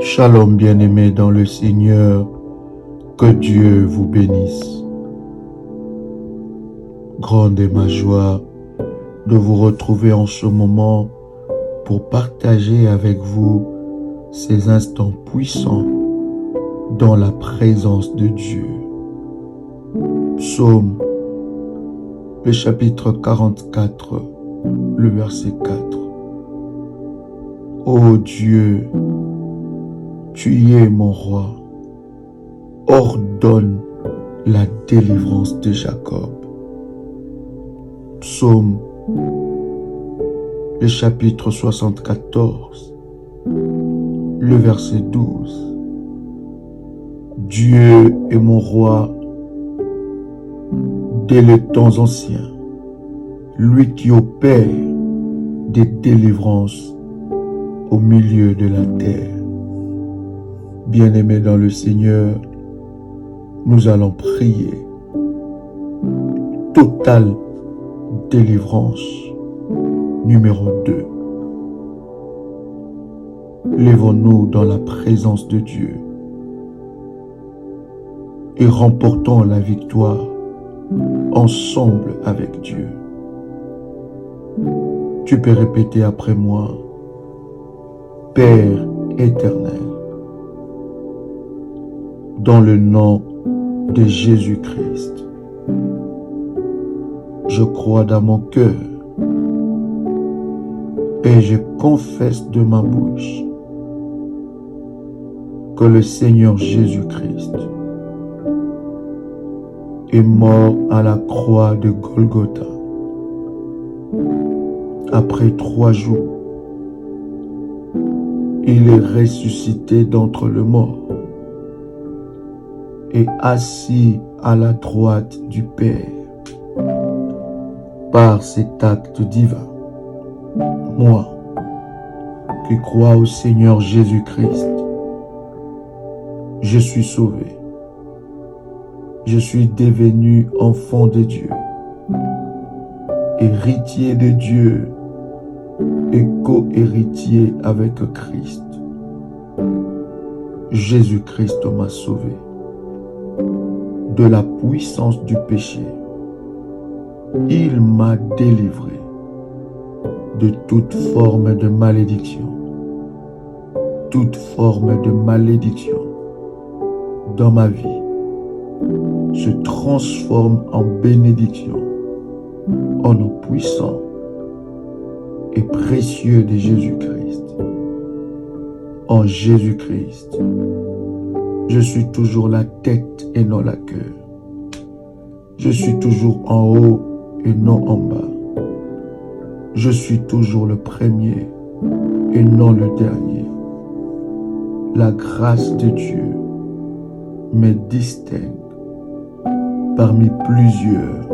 Shalom bien-aimés dans le Seigneur, que Dieu vous bénisse. Grande est ma joie de vous retrouver en ce moment pour partager avec vous ces instants puissants dans la présence de Dieu. Psaume, le chapitre 44, le verset 4. Ô Dieu, tu es mon roi, ordonne la délivrance de Jacob. Psaume, le chapitre 74, le verset 12. Dieu est mon roi dès les temps anciens, lui qui opère des délivrances au milieu de la terre. Bien-aimés dans le Seigneur, nous allons prier. Totale délivrance numéro 2. Lèvons-nous dans la présence de Dieu et remportons la victoire ensemble avec Dieu. Tu peux répéter après moi: Père éternel, dans le nom de Jésus-Christ, je crois dans mon cœur et je confesse de ma bouche que le Seigneur Jésus-Christ est mort à la croix de Golgotha. Après 3 jours, il est ressuscité d'entre les morts et assis à la droite du Père. Par cet acte divin, moi, qui crois au Seigneur Jésus-Christ, je suis sauvé. Je suis devenu enfant de Dieu, héritier de Dieu et co-héritier avec Christ. Jésus-Christ m'a sauvé de la puissance du péché. Il m'a délivré de toute forme de malédiction. Toute forme de malédiction dans ma vie se transforme en bénédiction au nom puissant et précieux de Jésus-Christ. En Jésus-Christ, je suis toujours la tête et non la queue. Je suis toujours en haut et non en bas. Je suis toujours le premier et non le dernier. La grâce de Dieu me distingue parmi plusieurs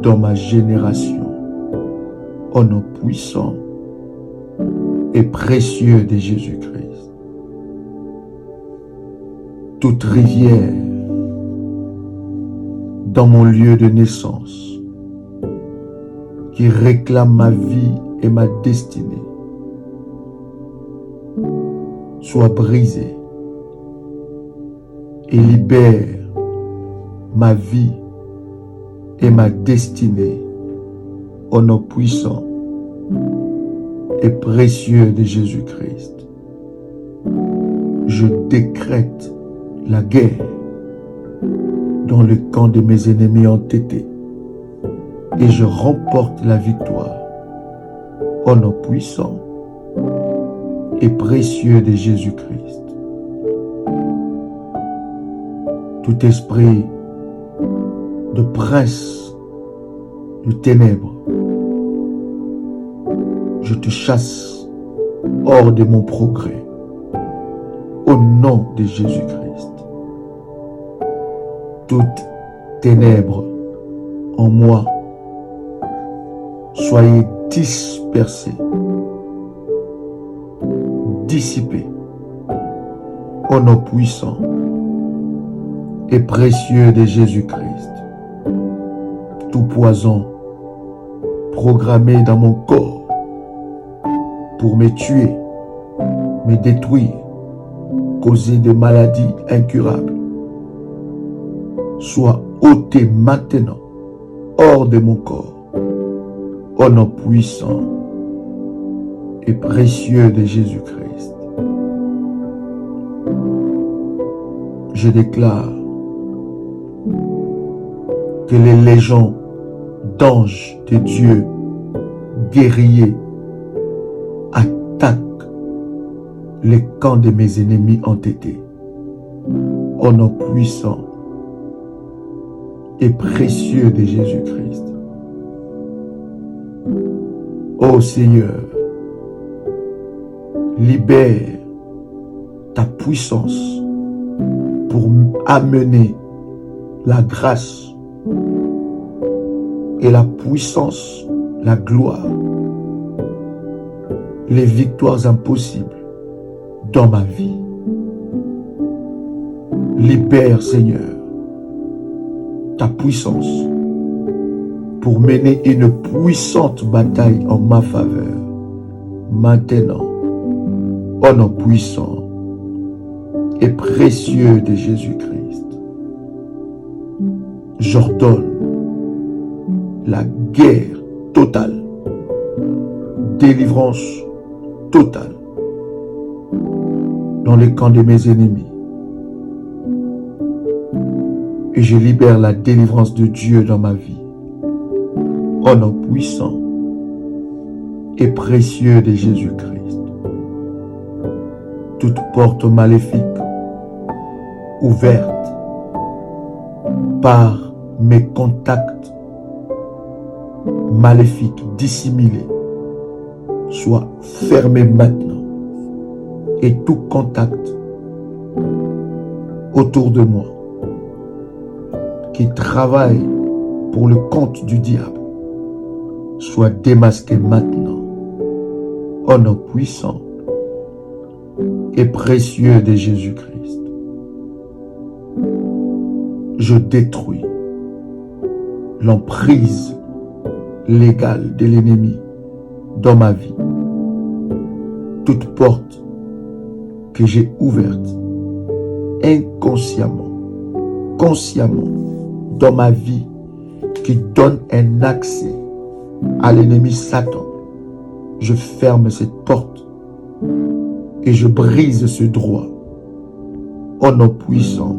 dans ma génération, au nom puissant et précieux de Jésus-Christ. Toute rivière dans mon lieu de naissance qui réclame ma vie et ma destinée soit brisée et libère ma vie et ma destinée au nom puissant et précieux de Jésus-Christ. Je décrète la guerre dans le camp de mes ennemis entêtés et je remporte la victoire au nom puissant et précieux de Jésus-Christ. Tout esprit de prince de ténèbres, je te chasse hors de mon progrès au nom de Jésus-Christ. Toute ténèbres en moi, soyez dispersés, dissipés au nom puissant et précieux de Jésus-Christ. Tout poison programmé dans mon corps pour me tuer, me détruire, causer des maladies incurables soit ôté maintenant hors de mon corps, au nom puissant et précieux de Jésus-Christ. Je déclare que les légions d'anges de Dieu guerriers attaquent les camps de mes ennemis entêtés. Au nom puissant et précieux de Jésus-Christ. Ô Seigneur, libère ta puissance pour amener la grâce et la puissance, la gloire, les victoires impossibles dans ma vie. Libère, Seigneur, ta puissance pour mener une puissante bataille en ma faveur. Maintenant, au nom puissant et précieux de Jésus-Christ, j'ordonne la guerre totale, délivrance totale dans les camps de mes ennemis. Et je libère la délivrance de Dieu dans ma vie. Au nom puissant et précieux de Jésus-Christ. Toute porte maléfique ouverte par mes contacts maléfiques dissimulés soit fermée maintenant. Et tout contact autour de moi qui travaille pour le compte du diable soit démasqué maintenant au nom puissant et précieux de Jésus-Christ. Je détruis l'emprise légale de l'ennemi dans ma vie. Toute porte que j'ai ouverte inconsciemment, consciemment dans ma vie qui donne un accès à l'ennemi Satan, je ferme cette porte et je brise ce droit au nom puissant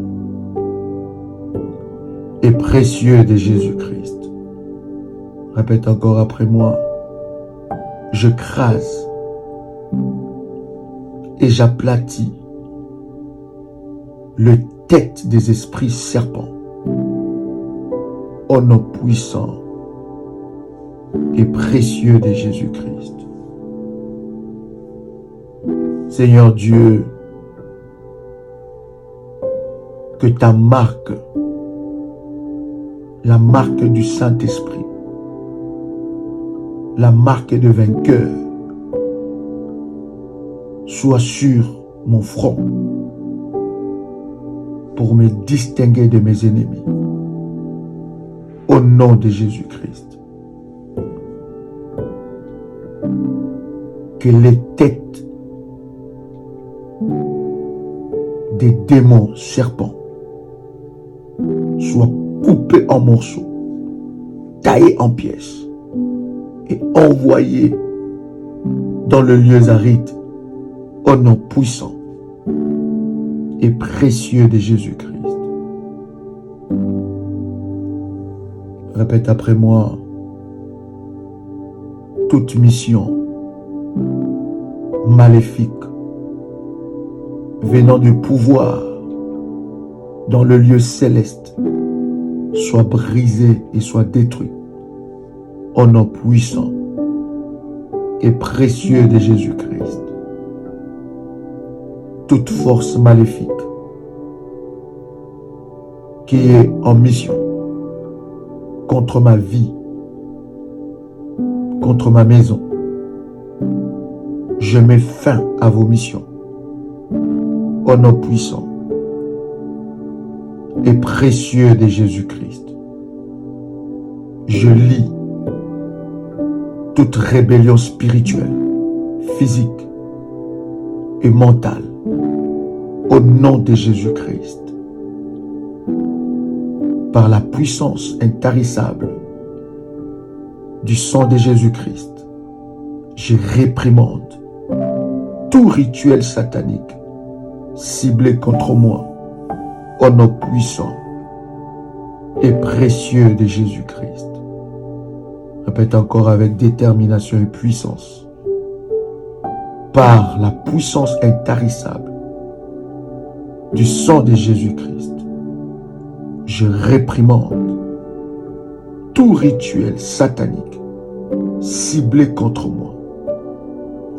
et précieux de Jésus-Christ. Répète encore après moi. Je crase et j'aplatis le tête des esprits serpents au nom puissant et précieux de Jésus-Christ. Seigneur Dieu, que ta marque, la marque du Saint-Esprit, la marque de vainqueur, soit sur mon front pour me distinguer de mes ennemis. Au nom de Jésus-Christ. Que les têtes des démons serpents soient coupées en morceaux, taillées en pièces et envoyées dans le lieu aride au nom puissant et précieux de Jésus-Christ. Répète après moi. Toute mission maléfique venant du pouvoir dans le lieu céleste soit brisée et soit détruite au nom puissant et précieux de Jésus-Christ. Toute force maléfique qui est en mission contre ma vie, contre ma maison, je mets fin à vos missions au nom puissant et précieux de Jésus-Christ. Je lie toute rébellion spirituelle, physique et mentale au nom de Jésus-Christ. Par la puissance intarissable du sang de Jésus-Christ, je réprimande tout rituel satanique ciblé contre moi au nom puissant et précieux de Jésus-Christ. Répète encore avec détermination et puissance. Par la puissance intarissable du sang de Jésus-Christ, je réprimande tout rituel satanique ciblé contre moi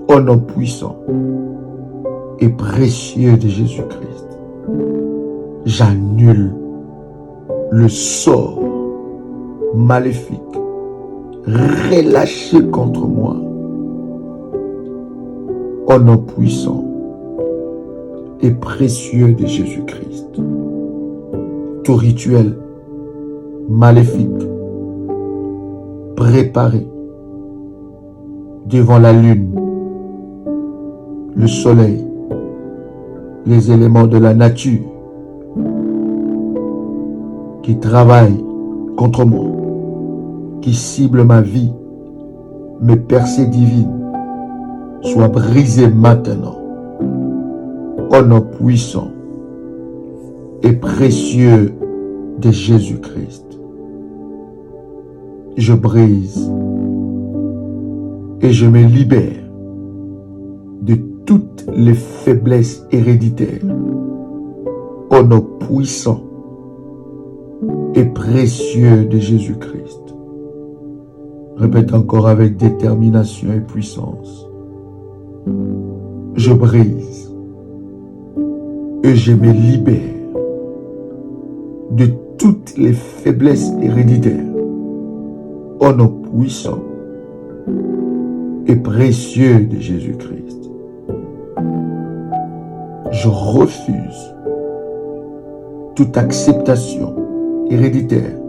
au nom puissant et précieux de Jésus-Christ. J'annule le sort maléfique relâché contre moi au nom puissant et précieux de Jésus-Christ. Tout rituel maléfique préparé devant la lune, le soleil, les éléments de la nature qui travaillent contre moi, qui ciblent ma vie, mes percées divines, soient brisées maintenant au nom puissant et précieux de Jésus-Christ. Je brise et je me libère de toutes les faiblesses héréditaires au nom puissant et précieux de Jésus-Christ. Répète encore avec détermination et puissance. Je brise et je me libère de toutes les faiblesses héréditaires au nom puissant et précieux de Jésus-Christ. Je refuse toute acceptation héréditaire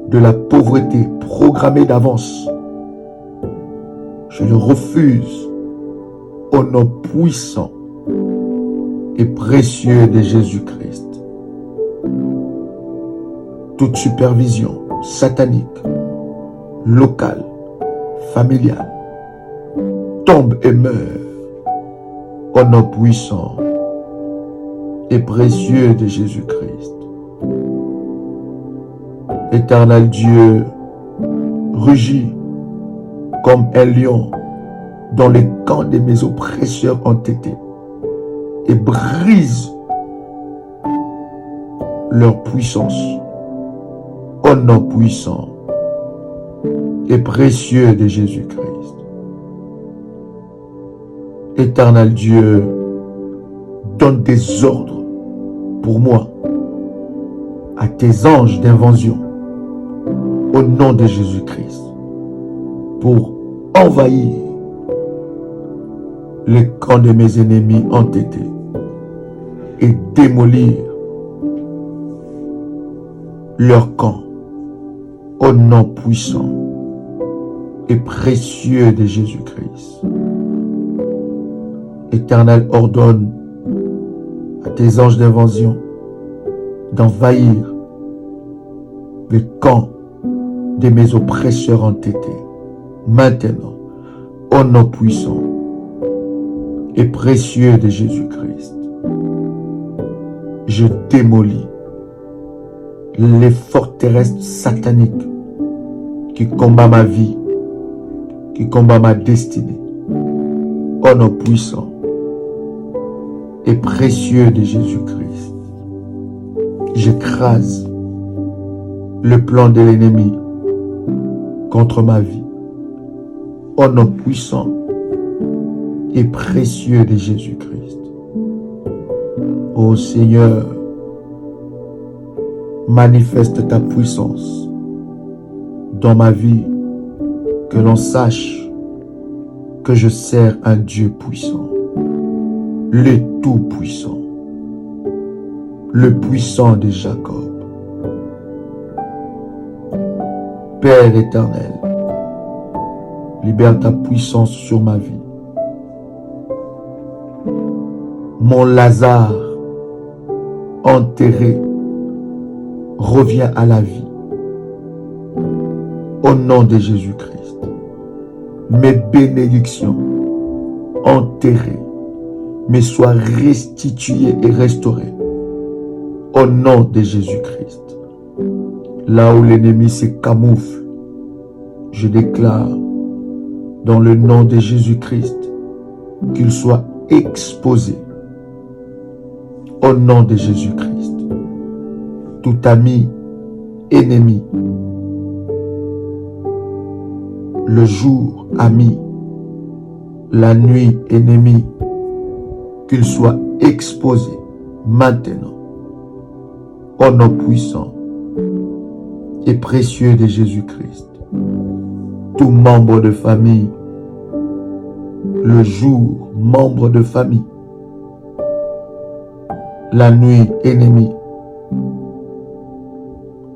de la pauvreté programmée d'avance. Je le refuse au nom puissant et précieux de Jésus-Christ. Toute supervision satanique, locale, familiale, tombe et meurt au nom puissant et précieux de Jésus-Christ. Éternel Dieu, rugis comme un lion dans les camps de mes oppresseurs entêtés et brise leur puissance au nom puissant et précieux de Jésus-Christ. Éternel Dieu, donne des ordres pour moi à tes anges d'invention au nom de Jésus-Christ pour envahir les camps de mes ennemis entêtés et démolir leur camp au nom puissant et précieux de Jésus-Christ. Éternel, ordonne à tes anges d'invention d'envahir les camps de mes oppresseurs entêtés maintenant au nom puissant et précieux de Jésus-Christ. Je démolis les forteresses sataniques qui combattent ma vie, qui combattent ma destinée au nom puissant et précieux de Jésus-Christ. J'écrase le plan de l'ennemi contre ma vie au nom puissant et précieux de Jésus-Christ. Ô Seigneur, manifeste ta puissance dans ma vie, que l'on sache que je sers un Dieu puissant, le Tout-Puissant, le puissant de Jacob. Père éternel, libère ta puissance sur ma vie. Mon Lazare enterré revient à la vie. Au nom de Jésus-Christ. Mes bénédictions enterrées me soient restituées et restaurées. Au nom de Jésus-Christ. Là où l'ennemi se camoufle, je déclare dans le nom de Jésus-Christ qu'il soit exposé. Au nom de Jésus-Christ. Tout ami, ennemi, le jour ami, la nuit ennemi, qu'il soit exposé maintenant au nom puissant et précieux de Jésus-Christ. Tout membre de famille, le jour membre de famille, la nuit ennemi,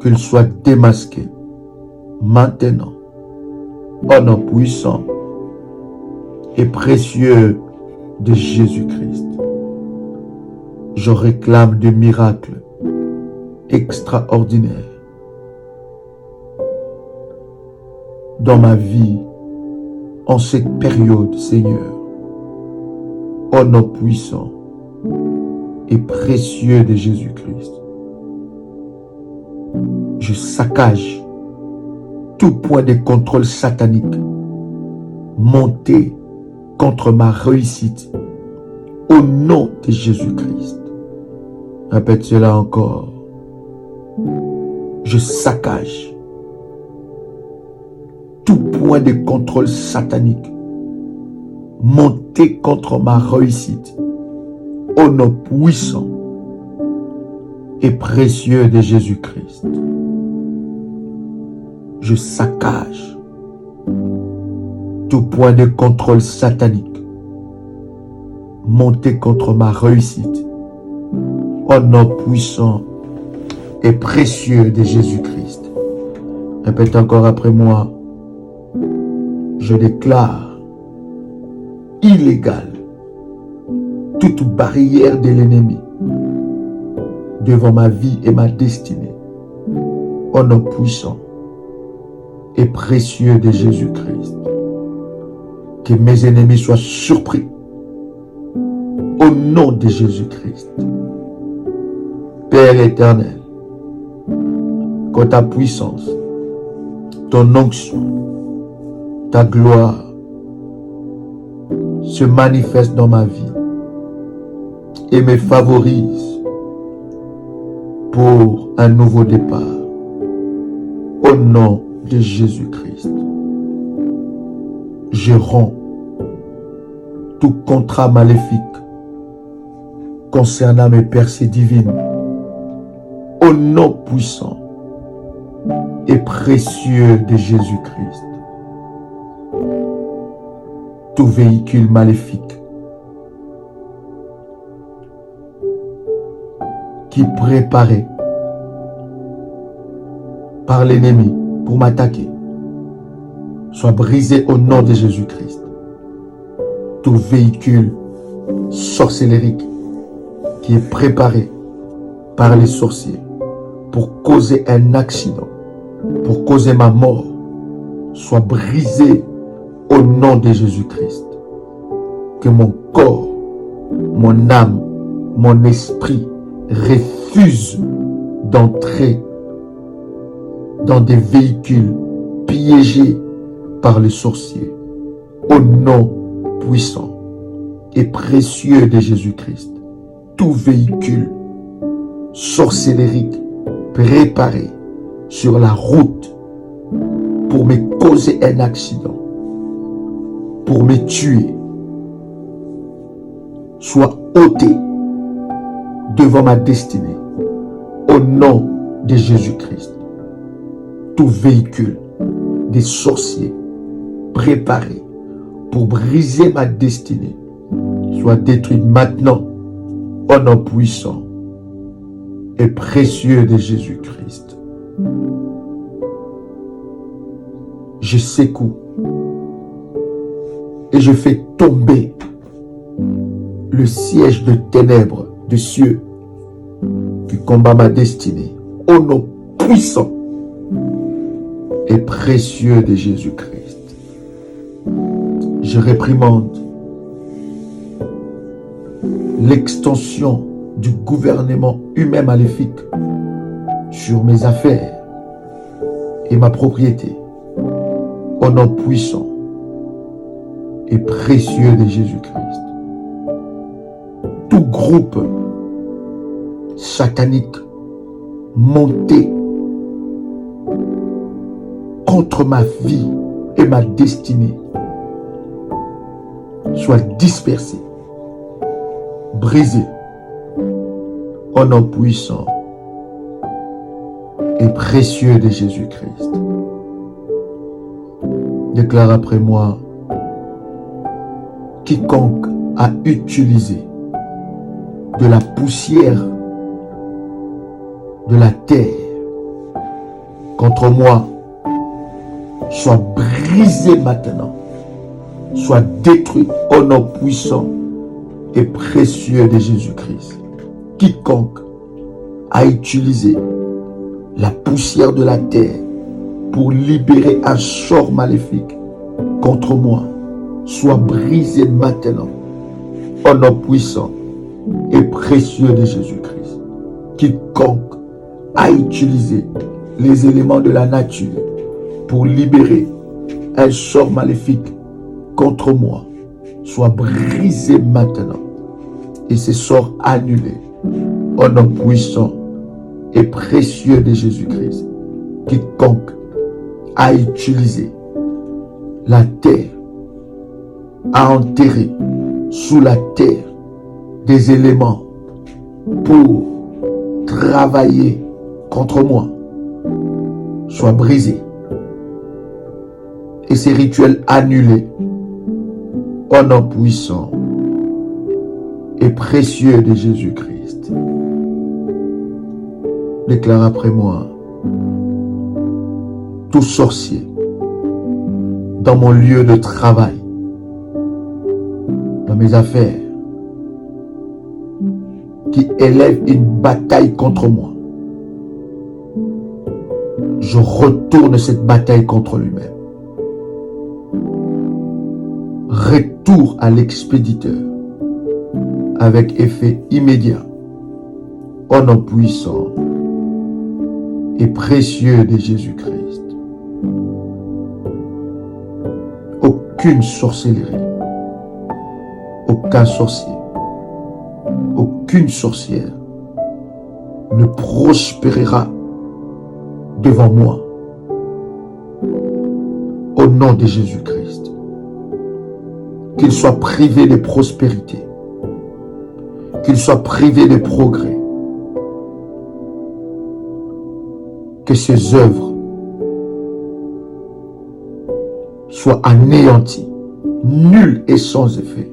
qu'il soit démasqué maintenant au nom puissant et précieux de Jésus-Christ. Je réclame des miracles extraordinaires dans ma vie en cette période, Seigneur, au nom puissant et précieux de Jésus-Christ. Je saccage tout point de contrôle satanique monté contre ma réussite au nom de Jésus-Christ. Répète cela encore. Je saccage tout point de contrôle satanique monté contre ma réussite au nom puissant et précieux de Jésus-Christ. Je saccage tout point de contrôle satanique monté contre ma réussite au nom puissant et précieux de Jésus-Christ. Répète encore après moi. Je déclare illégal toute barrière de l'ennemi devant ma vie et ma destinée au nom puissant et précieux de Jésus-Christ. Que mes ennemis soient surpris au nom de Jésus-Christ. Père éternel, que ta puissance, ton onction, ta gloire se manifeste dans ma vie et me favorise pour un nouveau départ. Au nom de Jésus-Christ. Je romps tout contrat maléfique concernant mes percées divines. Au nom puissant et précieux de Jésus-Christ. Tout véhicule maléfique qui préparait par l'ennemi pour m'attaquer soit brisé au nom de Jésus-Christ. Tout véhicule sorcellérique qui est préparé par les sorciers pour causer un accident, pour causer ma mort, soit brisé au nom de Jésus-Christ. Que mon corps, mon âme, mon esprit refuse d'entrer dans des véhicules piégés par les sorciers. Au nom puissant et précieux de Jésus-Christ. Tout véhicule sorcellérique préparé sur la route pour me causer un accident, pour me tuer, soit ôté devant ma destinée. Au nom de Jésus-Christ. Tout véhicule des sorciers préparé pour briser ma destinée soit détruit maintenant au nom puissant et précieux de Jésus-Christ. Je secoue et je fais tomber le siège de ténèbres de cieux qui combat ma destinée. Au nom puissant et précieux de Jésus-Christ, je réprimande l'extension du gouvernement humain maléfique sur mes affaires et ma propriété. Au nom puissant et précieux de Jésus-Christ, tout groupe satanique monté contre ma vie et ma destinée soit dispersé, brisé, au nom puissant et précieux de Jésus-Christ. Déclare après moi: quiconque a utilisé de la poussière de la terre contre moi soit brisé maintenant, soit détruit au nom puissant et précieux de Jésus-Christ. Quiconque a utilisé la poussière de la terre pour libérer un sort maléfique contre moi soit brisé maintenant au nom puissant et précieux de Jésus-Christ. Quiconque a utilisé les éléments de la nature pour libérer un sort maléfique contre moi soit brisé maintenant et ces sorts annulés au nom puissant et précieux de Jésus-Christ. Quiconque a utilisé la terre, a enterré sous la terre des éléments pour travailler contre moi soit brisé et ces rituels annulés au nom puissant et précieux de Jésus-Christ. Déclare après moi: tout sorcier dans mon lieu de travail, dans mes affaires, qui élève une bataille contre moi, je retourne cette bataille contre lui-même. Retour à l'expéditeur avec effet immédiat au nom puissant et précieux de Jésus-Christ. Aucune sorcellerie, aucun sorcier, aucune sorcière ne prospérera devant moi au nom de Jésus-Christ. Qu'il soit privé de prospérité, qu'il soit privé de progrès, que ses œuvres soient anéanties, nulles et sans effet,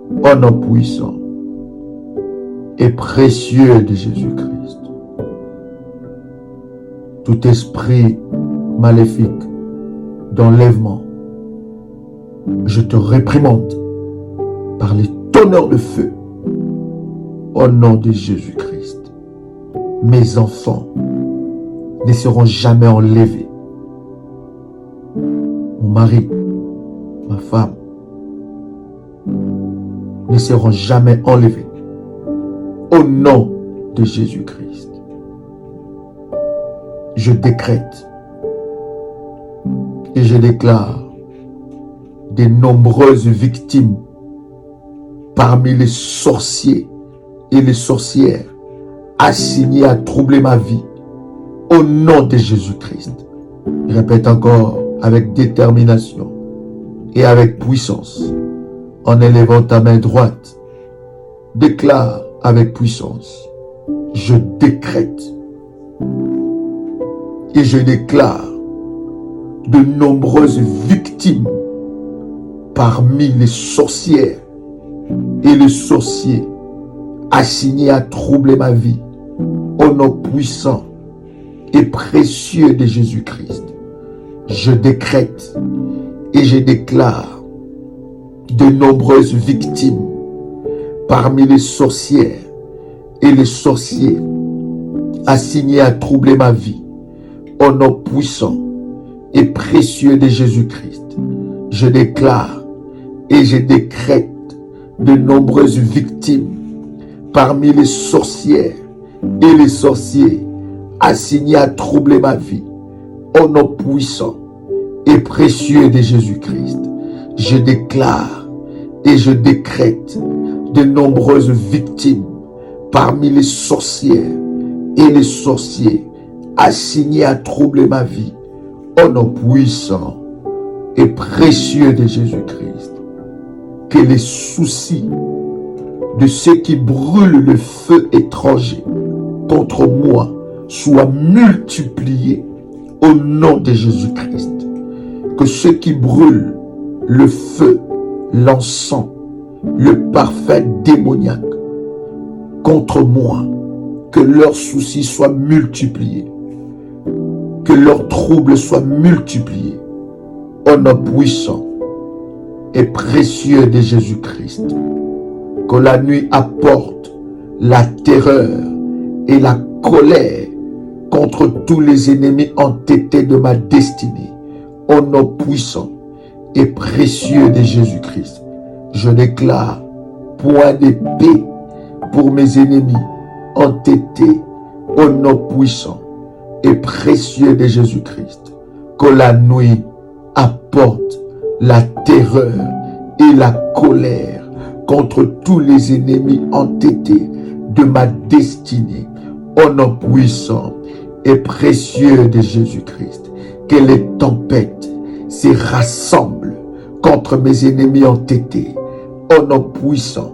au nom puissant et précieux de Jésus-Christ. Tout esprit maléfique d'enlèvement, je te réprimande par les tonnerres de feu au nom de Jésus-Christ. Mes enfants ne seront jamais enlevés. Mon mari, ma femme ne seront jamais enlevés au nom de Jésus-Christ. Je décrète et je déclare de nombreuses victimes parmi les sorciers et les sorcières assignés à troubler ma vie au nom de Jésus-Christ. Répète encore avec détermination et avec puissance en élevant ta main droite. Déclare avec puissance: je décrète et je déclare de nombreuses victimes parmi les sorcières et les sorciers assignés à troubler ma vie au nom puissant et précieux de Jésus-Christ. Je décrète et je déclare de nombreuses victimes parmi les sorcières et les sorciers assignés à troubler ma vie. Au nom puissant et précieux de Jésus-Christ, je déclare et je décrète de nombreuses victimes parmi les sorcières et les sorciers assignés à troubler ma vie. Au nom puissant et précieux de Jésus-Christ, je déclare et je décrète de nombreuses victimes parmi les sorcières et les sorciers assignés à troubler ma vie. Au nom puissant et précieux de Jésus-Christ, que les soucis de ceux qui brûlent le feu étranger contre moi soient multipliés au nom de Jésus-Christ. Que ceux qui brûlent le feu, l'encens, le parfum démoniaque contre moi, que leurs soucis soient multipliés, que leurs troubles soient multipliés au nom puissant et précieux de Jésus-Christ. Que la nuit apporte la terreur et la colère contre tous les ennemis entêtés de ma destinée. Au nom puissant et précieux de Jésus-Christ, je déclare point d'épée pour mes ennemis entêtés. Au nom puissant et précieux de Jésus-Christ, que la nuit apporte la terreur et la colère contre tous les ennemis entêtés de ma destinée. Au nom puissant et précieux de Jésus-Christ, que les tempêtes se rassemblent contre mes ennemis entêtés. Au nom puissant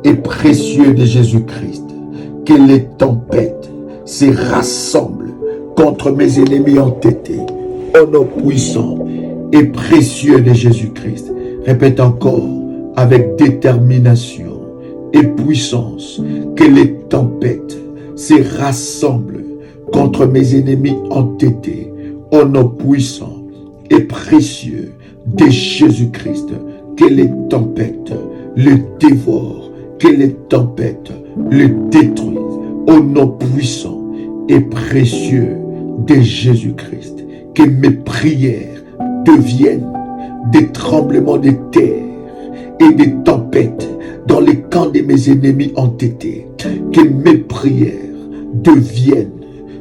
et précieux de Jésus-Christ, que les tempêtes se rassemblent contre mes ennemis entêtés. Au nom puissant et précieux de Jésus-Christ. Répète encore avec détermination et puissance, que les tempêtes se rassemblent contre mes ennemis entêtés. Au nom puissant et précieux de Jésus-Christ, que les tempêtes le dévorent, que les tempêtes le détruisent. Au nom puissant et précieux de Jésus-Christ, que mes prières deviennent des tremblements de terre et des tempêtes dans les camps de mes ennemis entêtés. Que mes prières deviennent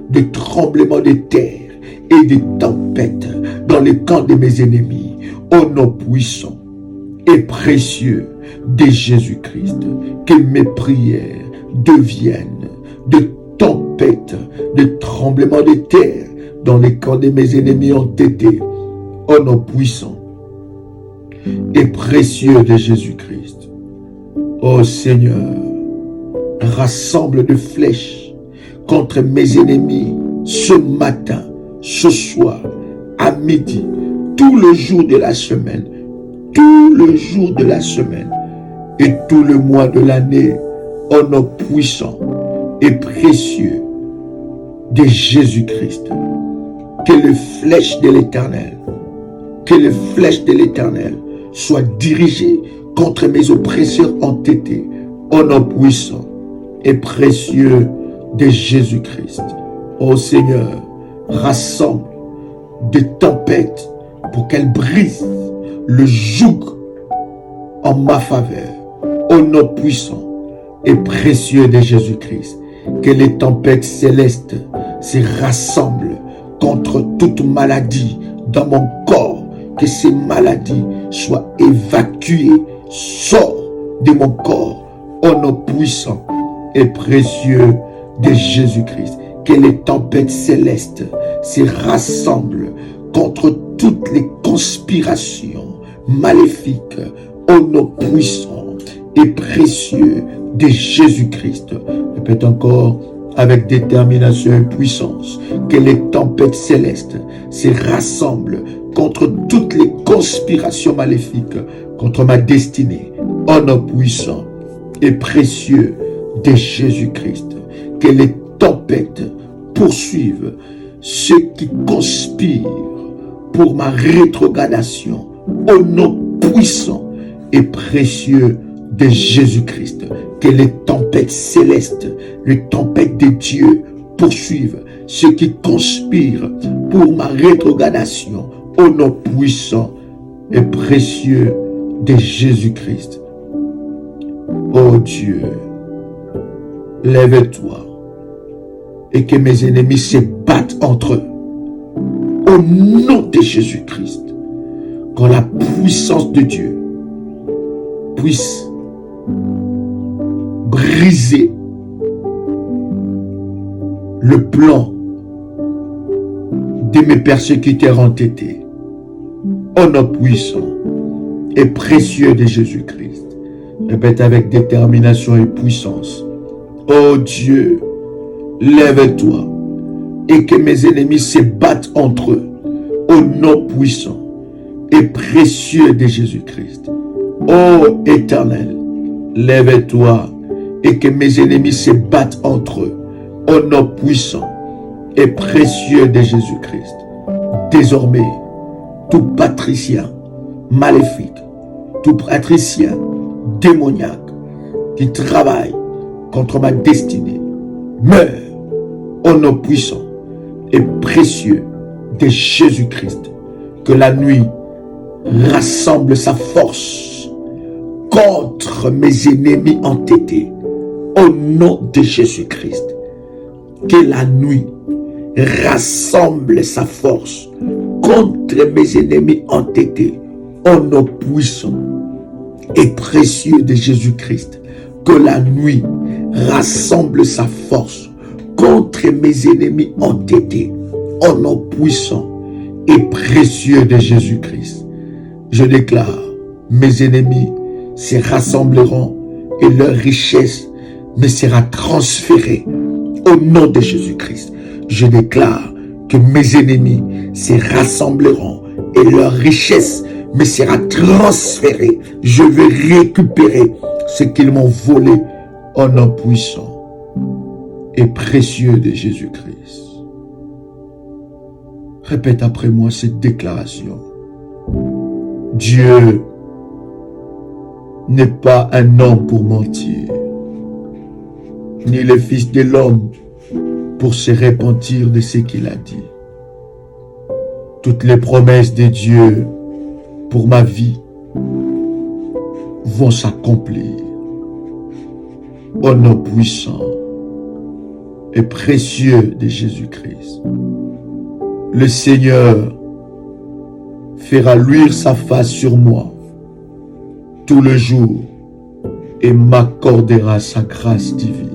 des tremblements de terre et des tempêtes dans les camps de mes ennemis. Au nom puissant et précieux de Jésus-Christ, que mes prières deviennent de tempêtes, de tremblements de terre dans les camps de mes ennemis entêtés. Au nom puissant et précieux de Jésus-Christ. Ô Seigneur, rassemble de flèches contre mes ennemis ce matin, ce soir, à midi, tout le jour de la semaine, tout le jour de la semaine et tout le mois de l'année. Au nom puissant et précieux de Jésus-Christ, que les flèches de l'Éternel, que les flèches de l'Éternel soient dirigées contre mes oppresseurs entêtés. Au nom puissant et précieux de Jésus-Christ. Ô Seigneur, rassemble des tempêtes pour qu'elles brisent le joug en ma faveur. Au nom puissant et précieux de Jésus-Christ, que les tempêtes célestes se rassemblent contre toute maladie dans mon corps, que ces maladies soient évacuées, sort de mon corps, au nom puissant et précieux de Jésus-Christ. Que les tempêtes célestes se rassemblent contre toutes les conspirations maléfiques, au nom puissant et précieux de Jésus-Christ. Répète encore avec détermination et puissance, que les tempêtes célestes se rassemblent contre toutes les conspirations maléfiques contre ma destinée, au nom puissant et précieux de Jésus-Christ. Que les tempêtes poursuivent ceux qui conspirent pour ma rétrogradation, au nom puissant et précieux de Jésus-Christ. Que les tempêtes célestes, les tempêtes de Dieu poursuivent ceux qui conspirent pour ma rétrogradation au nom puissant et précieux de Jésus-Christ. Oh Dieu, lève-toi et que mes ennemis se battent entre eux. Au nom de Jésus-Christ, que la puissance de Dieu puisse briser le plan de mes persécuteurs entêtés. Au nom puissant et précieux de Jésus-Christ. Répète avec détermination et puissance. Oh Dieu, lève-toi et que mes ennemis se battent entre eux. Au nom puissant et précieux de Jésus-Christ. Ô Éternel, lève-toi et que mes ennemis se battent entre eux. Au nom puissant et précieux de Jésus-Christ. Désormais, tout patricien maléfique, tout patricien démoniaque qui travaille contre ma destinée, meurt au nom puissant et précieux de Jésus-Christ. Que la nuit rassemble sa force contre mes ennemis entêtés au nom de Jésus-Christ. Que la nuit rassemble sa force contre mes ennemis entêtés au nom puissant et précieux de Jésus-Christ. Que la nuit rassemble sa force contre mes ennemis entêtés au nom puissant et précieux de Jésus-Christ. Je déclare, mes ennemis se rassembleront et leur richesse me sera transférée au nom de Jésus-Christ. Je déclare que mes ennemis se rassembleront et leur richesse me sera transférée. Je vais récupérer ce qu'ils m'ont volé au nom puissant et précieux de Jésus-Christ. Répète après moi cette déclaration. Dieu n'est pas un homme pour mentir, ni le Fils de l'homme pour se repentir de ce qu'il a dit. Toutes les promesses de Dieu pour ma vie vont s'accomplir au nom puissant et précieux de Jésus-Christ. Le Seigneur fera luire sa face sur moi tout le jour et m'accordera sa grâce divine.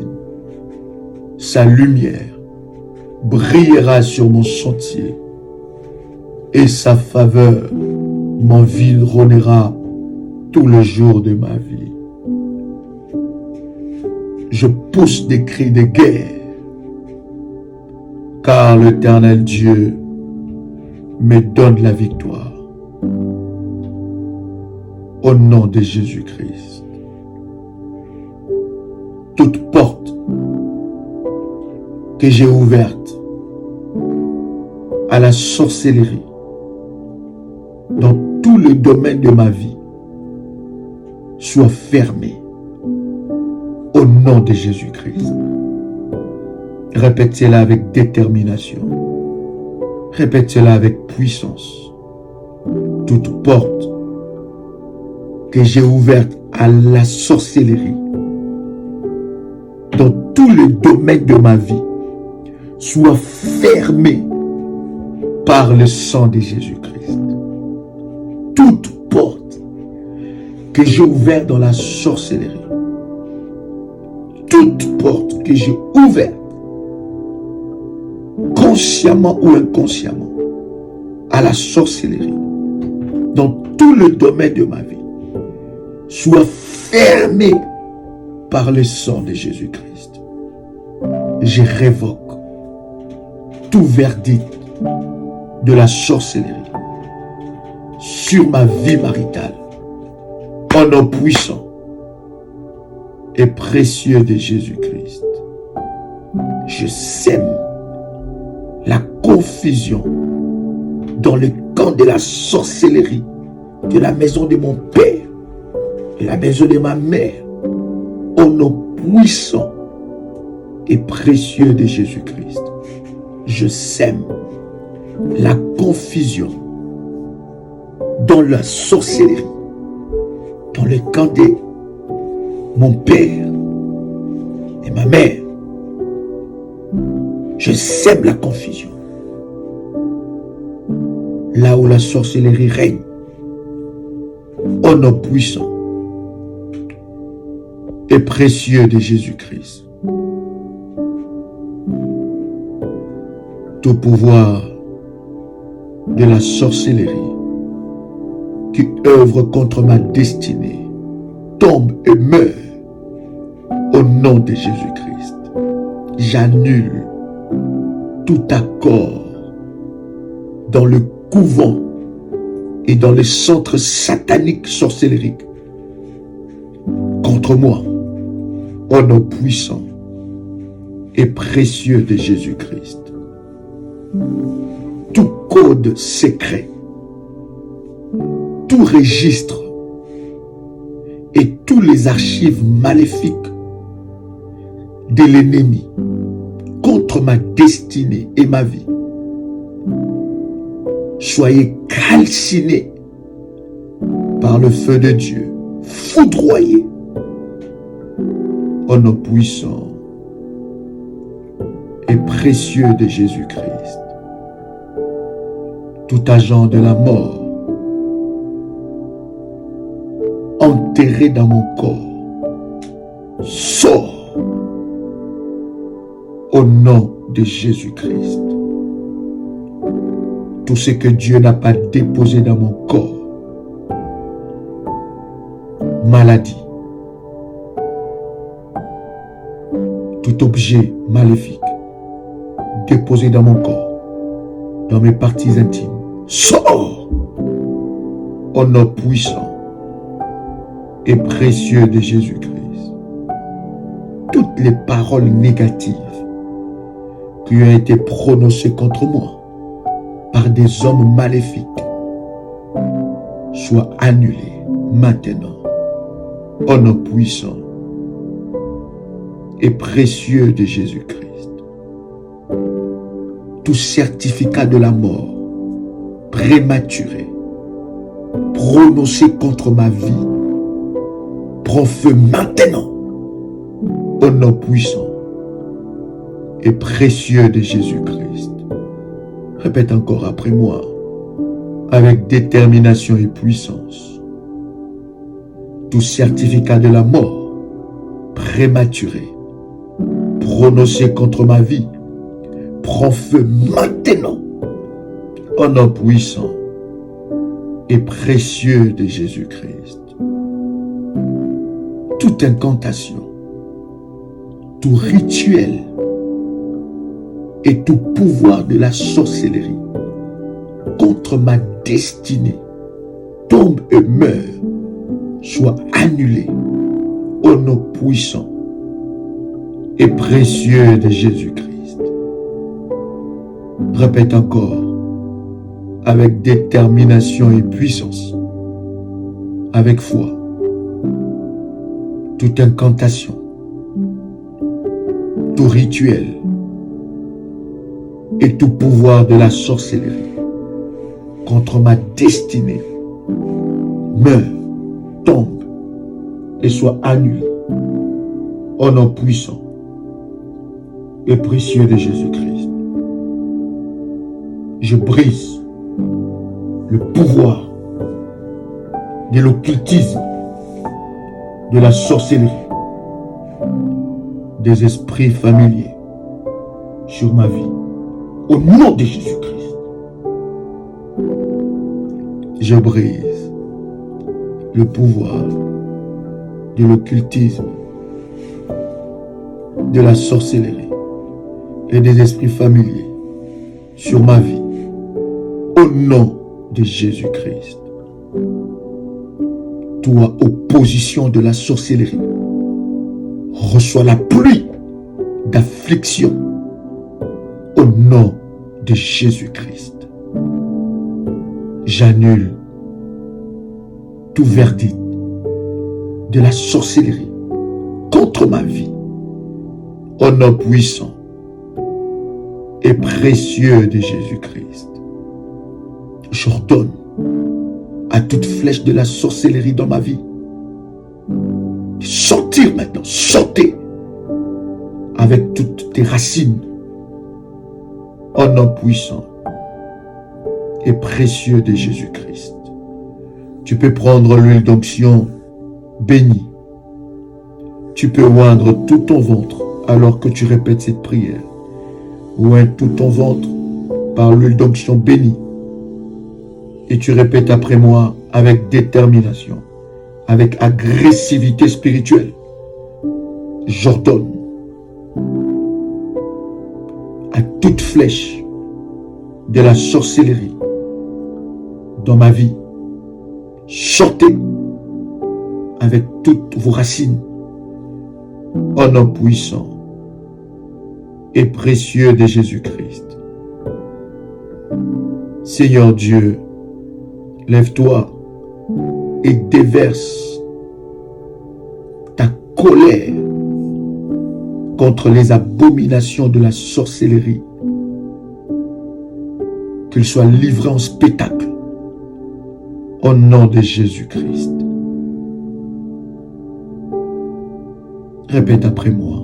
Sa lumière brillera sur mon sentier et sa faveur m'environnera tout le jour de ma vie. Je pousse des cris de guerre, car l'Éternel Dieu me donne la victoire. Au nom de Jésus-Christ. Toute porte que j'ai ouverte à la sorcellerie dans tous les domaines de ma vie soit fermée au nom de Jésus-Christ. Répète cela avec détermination. Répète cela avec puissance. Toute porte que j'ai ouverte à la sorcellerie dans tous les domaines de ma vie soit fermée par le sang de Jésus-Christ. Toute porte que j'ai ouverte dans la sorcellerie, toute porte que j'ai ouverte consciemment ou inconsciemment à la sorcellerie dans tous les domaines de ma vie soit fermée par le sang de Jésus-Christ. Je révoque tout verdict de la sorcellerie sur ma vie maritale au nom puissant et précieux de Jésus-Christ. Je sème la confusion dans le camp de la sorcellerie de la maison de mon Père Il a besoin de ma mère. Au nom puissant et précieux de Jésus-Christ, je sème la confusion dans la sorcellerie, dans le camp de mon père et ma mère. Je sème la confusion. Là où la sorcellerie règne, au nom puissant et précieux de Jésus-Christ, tout pouvoir de la sorcellerie qui œuvre contre ma destinée tombe et meurt au nom de Jésus-Christ. J'annule tout accord dans le couvent et dans les centres sataniques sorcelleriques contre moi, au nom puissant et précieux de Jésus-Christ. Tout code secret, tout registre et tous les archives maléfiques de l'ennemi contre ma destinée et ma vie, soyez calcinés par le feu de Dieu, foudroyés au nom puissant et précieux de Jésus-Christ. Tout agent de la mort enterré dans mon corps sort au nom de Jésus-Christ. Tout ce que Dieu n'a pas déposé dans mon corps, maladie, tout objet maléfique déposé dans mon corps, dans mes parties intimes, sort au nom puissant et précieux de Jésus-Christ. Toutes les paroles négatives qui ont été prononcées contre moi par des hommes maléfiques soient annulées maintenant au nom puissant et précieux de Jésus-Christ. Tout certificat de la mort prématuré prononcé contre ma vie prend feu maintenant au nom puissant et précieux de Jésus-Christ. Répète encore après moi avec détermination et puissance. Tout certificat de la mort prématuré prononcé contre ma vie prend feu maintenant au nom puissant et précieux de Jésus-Christ. Toute incantation, tout rituel et tout pouvoir de la sorcellerie contre ma destinée tombe et meurt, soit annulé au nom puissant et précieux de Jésus-Christ. Répète encore avec détermination et puissance, avec foi. Toute incantation, tout rituel et tout pouvoir de la sorcellerie contre ma destinée meurt, tombe et soit annulé au nom puissant et précieux de Jésus-Christ. Je brise le pouvoir de l'occultisme, de la sorcellerie, des esprits familiers sur ma vie, au nom de Jésus-Christ. Je brise le pouvoir de l'occultisme, de la sorcellerie et des esprits familiers sur ma vie, au nom de Jésus-Christ. Toi, opposition de la sorcellerie, reçois la pluie d'affliction au nom de Jésus-Christ. J'annule tout verdict de la sorcellerie contre ma vie, au nom puissant et précieux de Jésus-Christ, j'ordonne à toute flèche de la sorcellerie dans ma vie de sortir maintenant, sortez avec toutes tes racines, au nom puissant et précieux de Jésus-Christ. Tu peux prendre l'huile d'onction bénie. Tu peux oindre tout ton ventre alors que tu répètes cette prière. Oins tout ton ventre par l'huile d'onction bénie. Et tu répètes après moi avec détermination, avec agressivité spirituelle. J'ordonne à toute flèche de la sorcellerie dans ma vie, sortez avec toutes vos racines, au nom puissant et précieux de Jésus-Christ. Seigneur Dieu, lève-toi et déverse ta colère contre les abominations de la sorcellerie, qu'ils soient livrés en spectacle au nom de Jésus-Christ. Répète après moi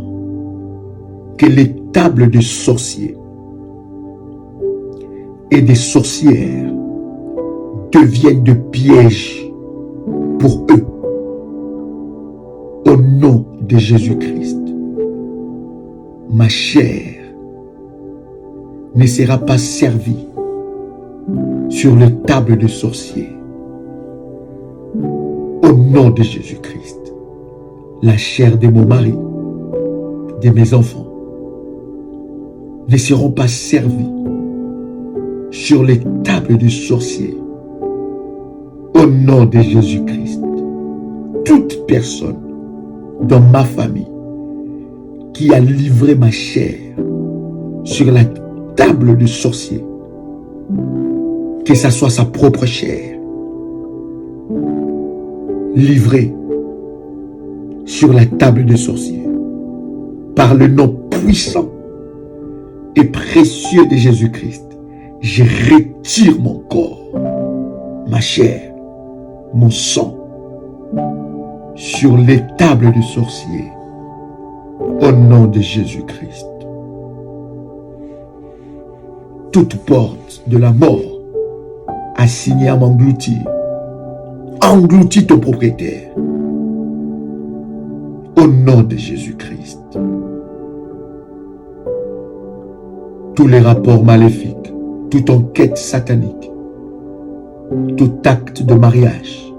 que les tables des sorciers et des sorcières deviennent de pièges pour eux au nom de Jésus-Christ. Ma chair ne sera pas servie sur les tables de sorciers. Au nom de Jésus-Christ, la chair de mon mari, de mes enfants, ne seront pas servies sur les tables de sorciers. Au nom de Jésus-Christ, toute personne dans ma famille qui a livré ma chair sur la table de sorcier, que ça soit sa propre chair, livrée sur la table de sorcier, par le nom puissant et précieux de Jésus-Christ, je retire mon corps, ma chair, mon sang, sur les tables de sorciers, au nom de Jésus-Christ. Toute porte de la mort assignée à m'engloutir, engloutis ton propriétaire, au nom de Jésus-Christ. Tous les rapports maléfiques, toute enquête satanique, tout acte de mariage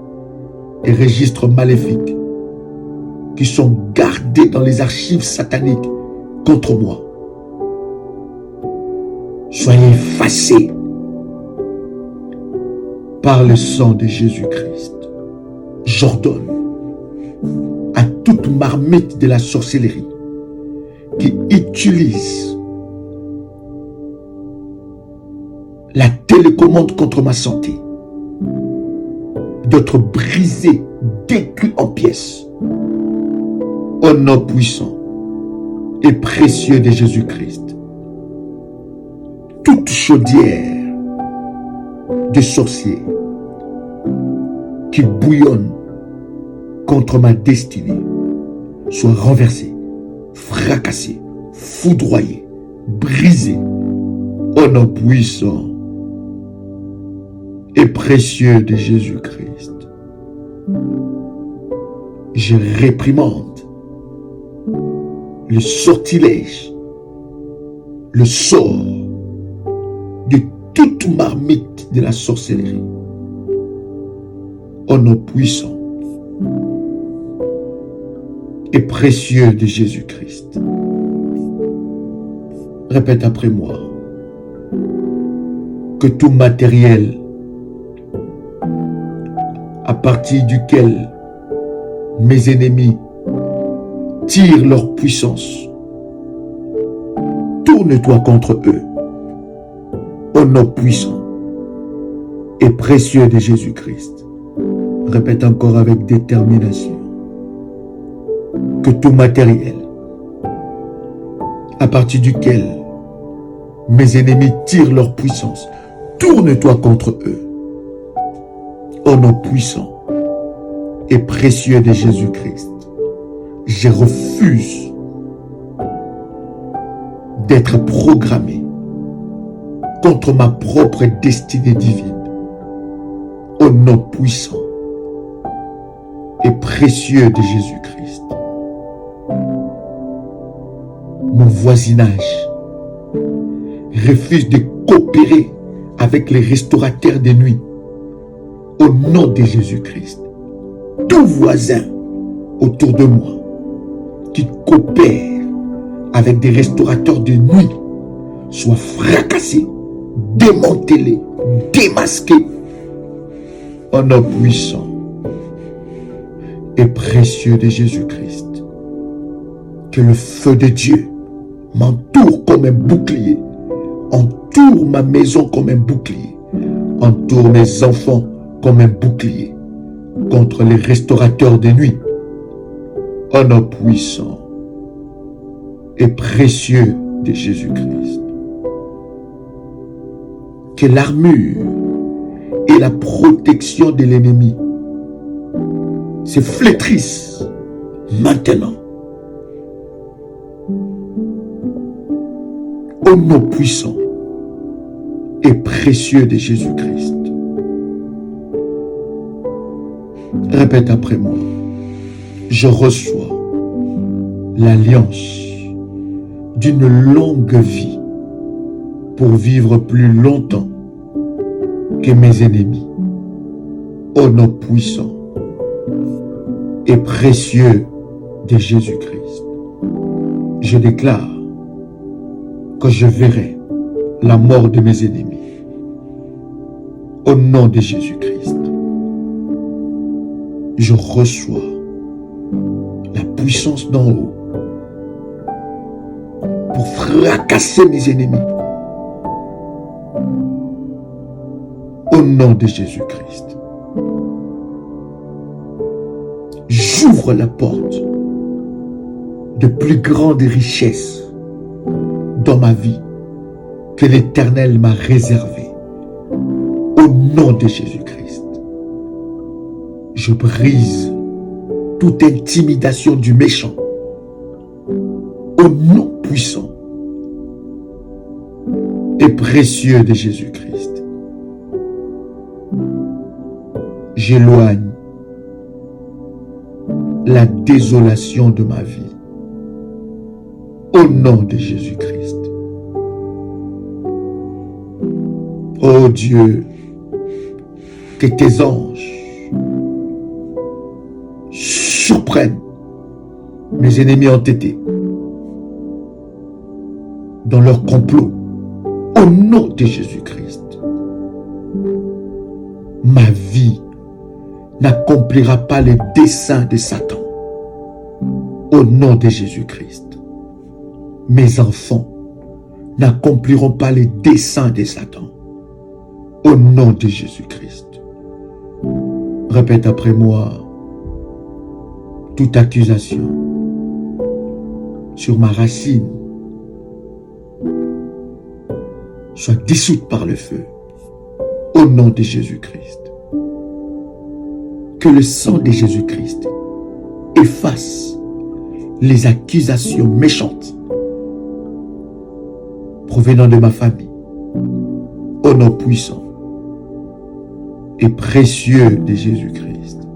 et registres maléfiques qui sont gardés dans les archives sataniques contre moi, soyez effacés par le sang de Jésus-Christ. J'ordonne à toute marmite de la sorcellerie qui utilise la télécommande contre ma santé d'être brisée, décuite en pièces, au nom puissant et précieux de Jésus-Christ. Toute chaudière de sorciers qui bouillonne contre ma destinée soit renversée, fracassée, foudroyée, brisée, au nom puissant et précieux de Jésus-Christ. Je réprimande le sortilège, le sort de toute marmite de la sorcellerie, au nom puissant et précieux de Jésus-Christ. Répète après moi que tout matériel à partir duquel mes ennemis tirent leur puissance, tourne-toi contre eux, au nom puissant et précieux de Jésus-Christ. Répète encore avec détermination. que tout matériel à partir duquel mes ennemis tirent leur puissance, tourne-toi contre eux. Au nom puissant et précieux de Jésus-Christ, je refuse d'être programmé contre ma propre destinée divine. Au nom puissant et précieux de Jésus-Christ, mon voisinage refuse de coopérer avec les restaurateurs de nuit. Au nom de Jésus-Christ, tout voisin autour de moi qui coopère avec des restaurateurs de nuit soit fracassé, démantelé, démasqué. Au nom puissant et précieux de Jésus-Christ, que le feu de Dieu m'entoure comme un bouclier, entoure ma maison comme un bouclier, entoure mes enfants comme un bouclier contre les restaurateurs de nuit. Au nom puissant et précieux de Jésus-Christ, que l'armure et la protection de l'ennemi se flétrissent maintenant. Au nom puissant et précieux de Jésus-Christ. Répète après moi. Je reçois l'alliance d'une longue vie pour vivre plus longtemps que mes ennemis. Au nom puissant et précieux de Jésus-Christ, je déclare que je verrai la mort de mes ennemis. Au nom de Jésus-Christ, je reçois la puissance d'en haut pour fracasser mes ennemis. Au nom de Jésus-Christ, j'ouvre la porte de plus grandes richesses dans ma vie que l'Éternel m'a réservé. Au nom de Jésus-Christ, je brise toute intimidation du méchant. Au nom puissant et précieux de Jésus-Christ, j'éloigne la désolation de ma vie. Au nom de Jésus-Christ. Oh Dieu, que tes anges surprennent mes ennemis entêtés dans leur complot. Au nom de Jésus-Christ, ma vie n'accomplira pas les desseins de Satan. Au nom de Jésus-Christ, mes enfants n'accompliront pas les desseins de Satan. Au nom de Jésus-Christ. Répète après moi. Toute accusation sur ma racine soit dissoute par le feu. Au nom de Jésus-Christ. Que le sang de Jésus-Christ efface les accusations méchantes provenant de ma famille. Au nom puissant et précieux de Jésus-Christ.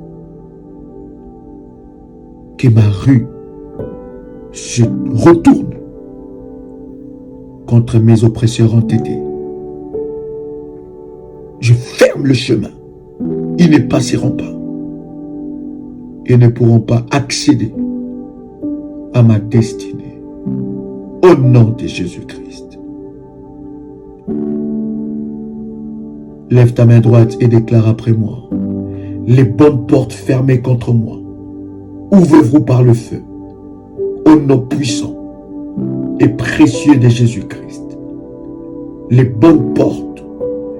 Que ma rue se retourne contre mes oppresseurs entêtés. Je ferme le chemin. Ils ne passeront pas et ne pourront pas accéder à ma destinée. Au nom de Jésus-Christ. Lève ta main droite et déclare après moi. Les bonnes portes fermées contre moi, ouvrez-vous par le feu. Au nom puissant et précieux de Jésus-Christ. Les bonnes portes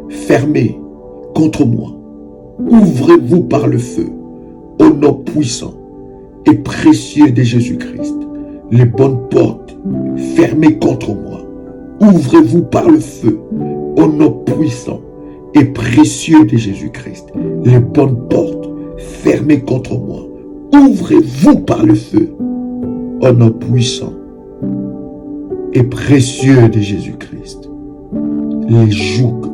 fermées contre moi, ouvrez-vous par le feu. Au nom puissant et précieux de Jésus-Christ. Les bonnes portes fermées contre moi, ouvrez-vous par le feu, au nom puissant et précieux de Jésus-Christ. Les bonnes portes fermées contre moi, ouvrez-vous par le feu, au nom puissant et précieux de Jésus-Christ. Les jougs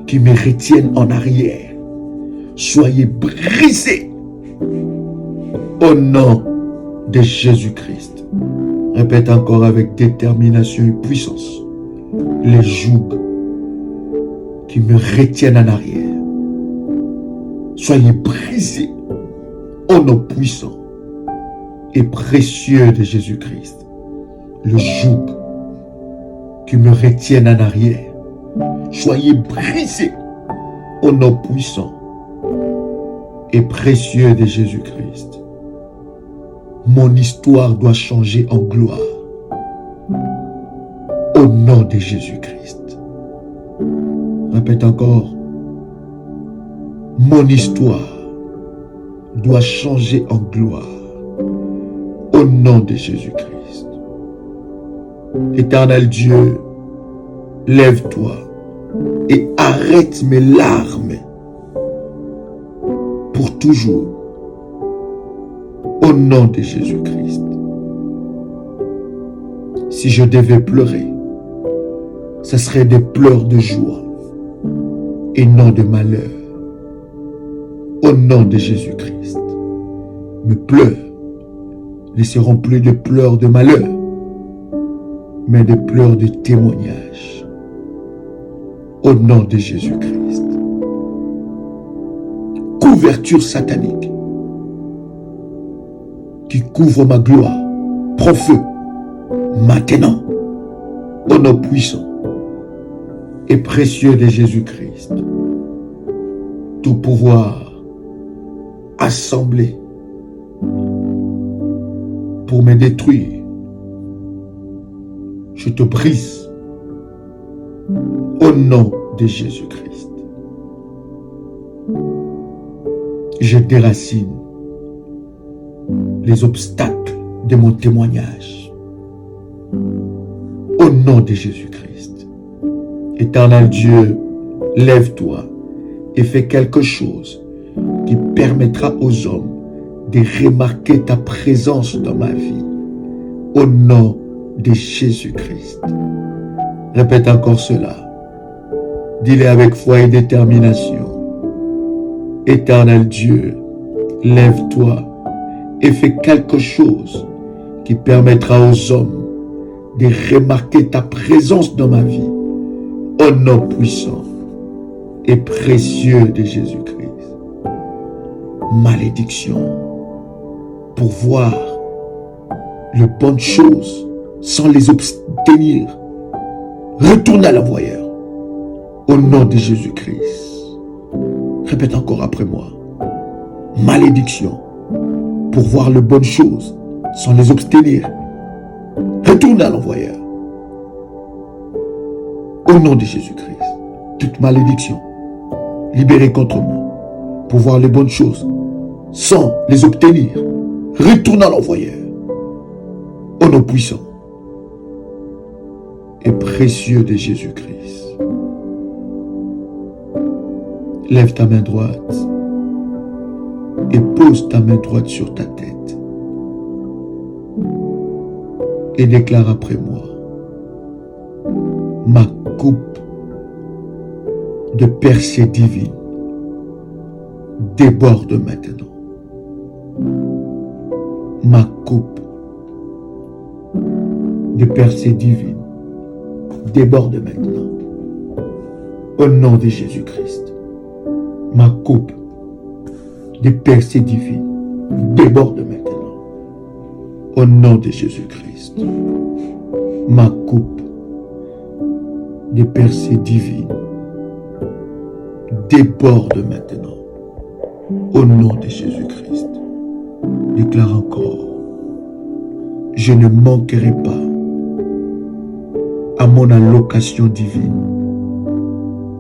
qui me retiennent en arrière, soyez brisés au nom de Jésus-Christ. Répète encore avec détermination et puissance. Les jougs qui me retiennent en arrière, soyez brisés au nom puissant et précieux de Jésus-Christ. Le joug qui me retiennent en arrière, soyez brisés au nom puissant et précieux de Jésus-Christ. Mon histoire doit changer en gloire au nom de Jésus-Christ. Répète encore. Mon histoire doit changer en gloire au nom de Jésus-Christ. Éternel Dieu, lève-toi et arrête mes larmes pour toujours au nom de Jésus-Christ. Si je devais pleurer, ce serait des pleurs de joie et non de malheur. Au nom de Jésus-Christ, mes pleurs ne seront plus de pleurs de malheur, mais des pleurs de témoignage. Au nom de Jésus-Christ. Couverture satanique qui couvre ma gloire, prends feu maintenant au nom puissant et précieux de Jésus-Christ. Tout pouvoir assemblé pour me détruire, je te brise au nom de Jésus-Christ. Je déracine les obstacles de mon témoignage au nom de Jésus-Christ. Éternel Dieu, lève-toi et fais quelque chose qui permettra aux hommes de remarquer ta présence dans ma vie au nom de Jésus-Christ. Répète encore cela. Dis-le avec foi et détermination. Éternel Dieu, lève-toi et fais quelque chose qui permettra aux hommes de remarquer ta présence dans ma vie au nom puissant et précieux de Jésus-Christ. Malédiction pour voir les bonnes choses sans les obtenir. Retourne à l'envoyeur au nom de Jésus-Christ. Répète encore après moi. Malédiction pour voir les bonnes choses sans les obtenir. Retourne à l'envoyeur au nom de Jésus-Christ. Toute malédiction libérée contre moi pour voir les bonnes choses sans les obtenir. Retourne à l'envoyeur au nom puissant et précieux de Jésus-Christ. Lève ta main droite et pose ta main droite sur ta tête et déclare après moi. Ma coupe de percée divine déborde maintenant. Ma coupe de percée divine déborde maintenant. Au nom de Jésus-Christ. Ma coupe de percée divine déborde maintenant. Au nom de Jésus-Christ. Ma coupe de percée divine déborde maintenant. Au nom de Jésus-Christ. Déclare encore. Je ne manquerai pas à mon allocation divine.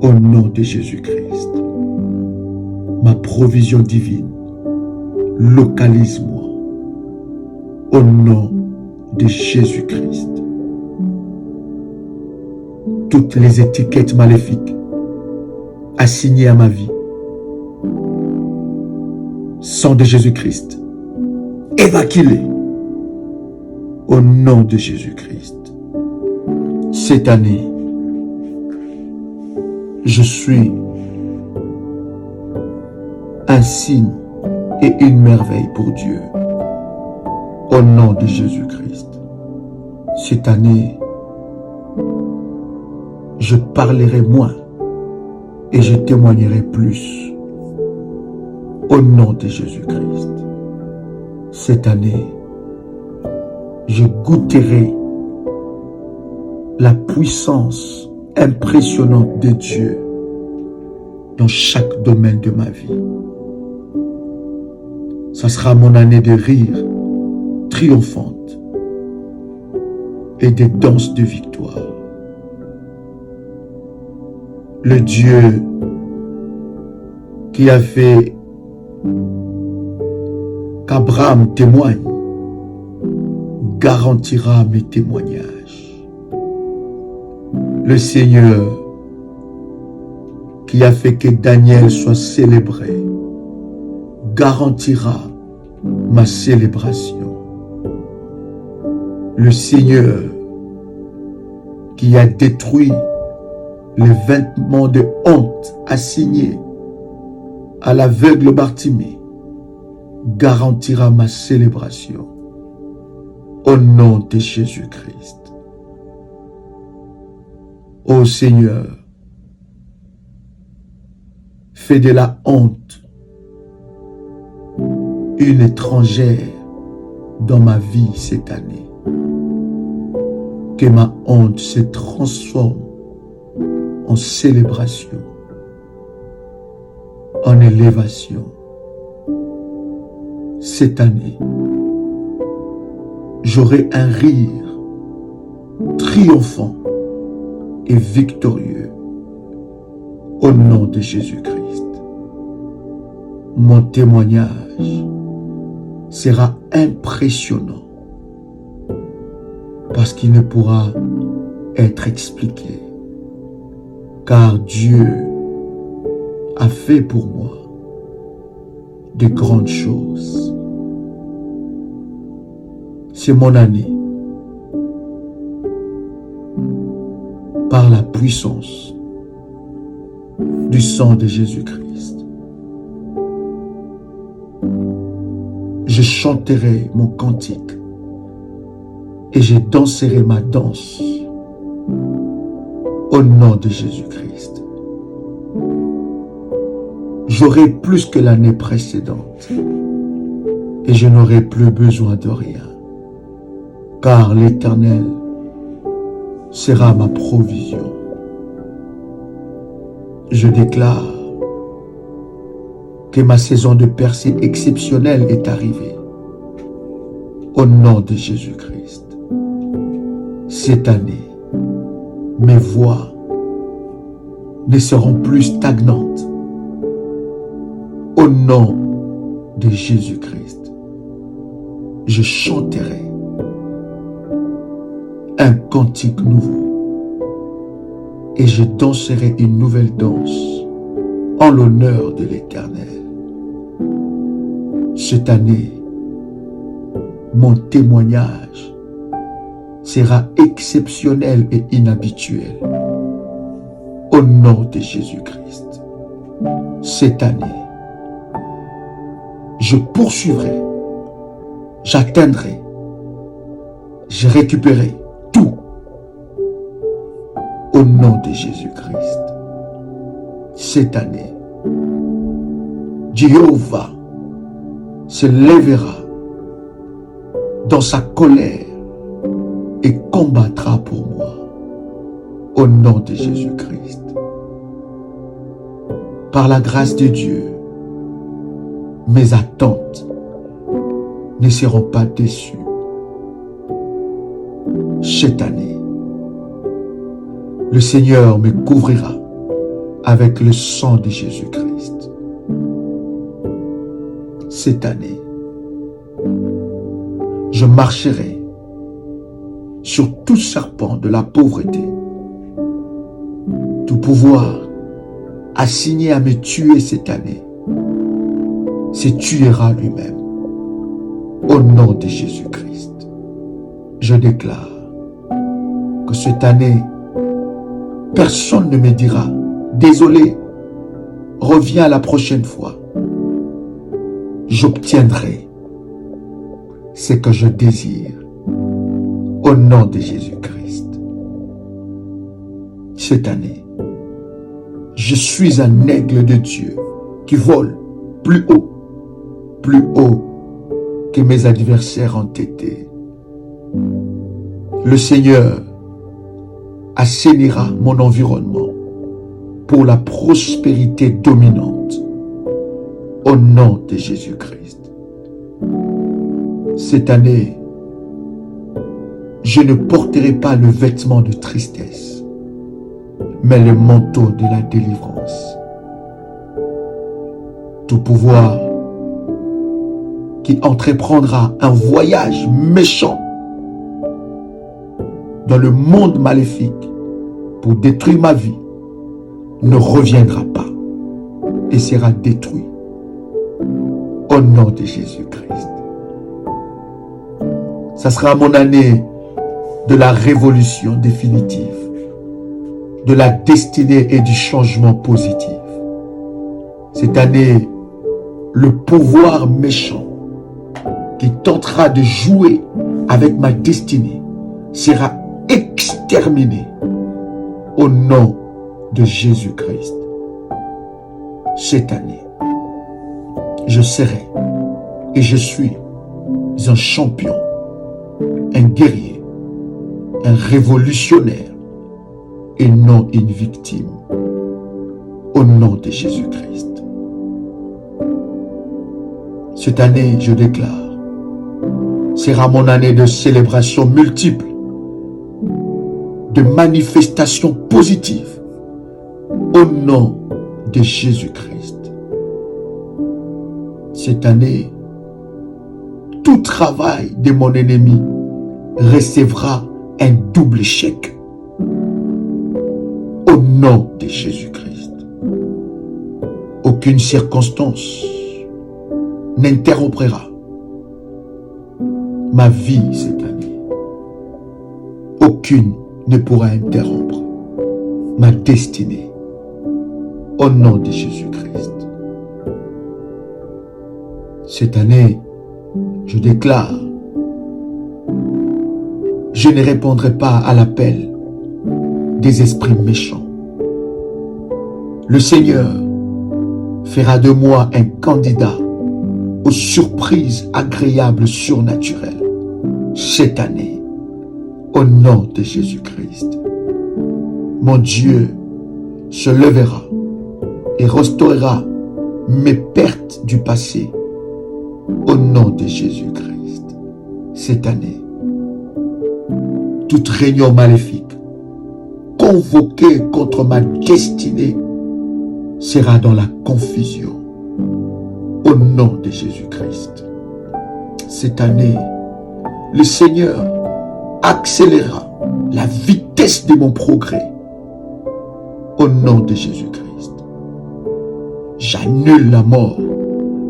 Au nom de Jésus-Christ. Ma provision divine Localise-moi au nom de Jésus-Christ. Toutes les étiquettes maléfiques assignées à ma vie, sang de Jésus-Christ, évacue-les au nom de Jésus-Christ. Cette année, je suis un signe et une merveille pour Dieu. Au nom de Jésus-Christ. Cette année, je parlerai moins et je témoignerai plus. Au nom de Jésus-Christ. Cette année, je goûterai la puissance impressionnante de Dieu dans chaque domaine de ma vie. Ça sera mon année de rire triomphante et de danses de victoire. Le Dieu qui a fait qu'Abraham témoigne garantira mes témoignages. Le Seigneur qui a fait que Daniel soit célébré garantira ma célébration. Le Seigneur qui a détruit les vêtements de honte assignés à l'aveugle Bartimée garantira ma célébration au nom de Jésus-Christ. Ô Seigneur, fais de la honte une étrangère dans ma vie cette année. Que ma honte se transforme en célébration, en élévation. Cette année, j'aurai un rire triomphant et victorieux au nom de Jésus-Christ. Mon témoignage sera impressionnant parce qu'il ne pourra être expliqué, car Dieu a fait pour moi de grandes choses. C'est mon année. Par la puissance du sang de Jésus-Christ, je chanterai mon cantique et je danserai ma danse au nom de Jésus-Christ. J'aurai plus que l'année précédente et je n'aurai plus besoin de rien, car l'Éternel sera ma provision. Je déclare que ma saison de percée exceptionnelle est arrivée au nom de Jésus-Christ. Cette année, mes voix ne seront plus stagnantes au nom de Jésus-Christ. Je chanterai un cantique nouveau et je danserai une nouvelle danse en l'honneur de l'Éternel. Cette année, mon témoignage sera exceptionnel et inhabituel au nom de Jésus-Christ. Cette année, je poursuivrai, j'atteindrai, je récupérerai tout au nom de Jésus-Christ. Cette année, Jéhovah se lèvera dans sa colère et combattra pour moi au nom de Jésus-Christ. Par la grâce de Dieu, mes attentes ne seront pas déçues. Cette année, le Seigneur me couvrira avec le sang de Jésus-Christ. Cette année, Je marcherai sur tout serpent de la pauvreté. Tout pouvoir assigné à me tuer cette année se tuera lui-même. Au nom de Jésus-Christ, je déclare que cette année, personne ne me dira « Désolé, reviens la prochaine fois ». J'obtiendrai ce que je désire au nom de Jésus-Christ. Cette année, je suis un aigle de Dieu qui vole plus haut que mes adversaires entêtés. Le Seigneur assainira mon environnement pour la prospérité dominante au nom de Jésus-Christ. Cette année, je ne porterai pas le vêtement de tristesse, mais le manteau de la délivrance. Tout pouvoir qui entreprendra un voyage méchant dans le monde maléfique pour détruire ma vie ne reviendra pas et sera détruit au nom de Jésus-Christ. Ça sera mon année de la révolution définitive, de la destinée et du changement positif. Cette année, le pouvoir méchant qui tentera de jouer avec ma destinée sera exterminé au nom de Jésus-Christ. Cette année, je serai et je suis un champion, un guerrier, un révolutionnaire et non une victime. Au nom de Jésus-Christ. Cette année, je déclare, sera mon année de célébration multiple, de manifestations positives au nom de Jésus-Christ. Cette année, tout travail de mon ennemi recevra un double chèque au nom de Jésus-Christ. Aucune circonstance n'interrompra ma vie cette année. Aucune ne pourra interrompre ma destinée au nom de Jésus-Christ. Cette année, je déclare, je ne répondrai pas à l'appel des esprits méchants. Le Seigneur fera de moi un candidat aux surprises agréables surnaturelles cette année, au nom de Jésus-Christ. Mon Dieu se lèvera et restaurera mes pertes du passé au nom de Jésus-Christ. Cette année, toute réunion maléfique convoquée contre ma destinée sera dans la confusion au nom de Jésus-Christ. Cette année, le Seigneur accélérera la vitesse de mon progrès au nom de Jésus-Christ. J'annule la mort,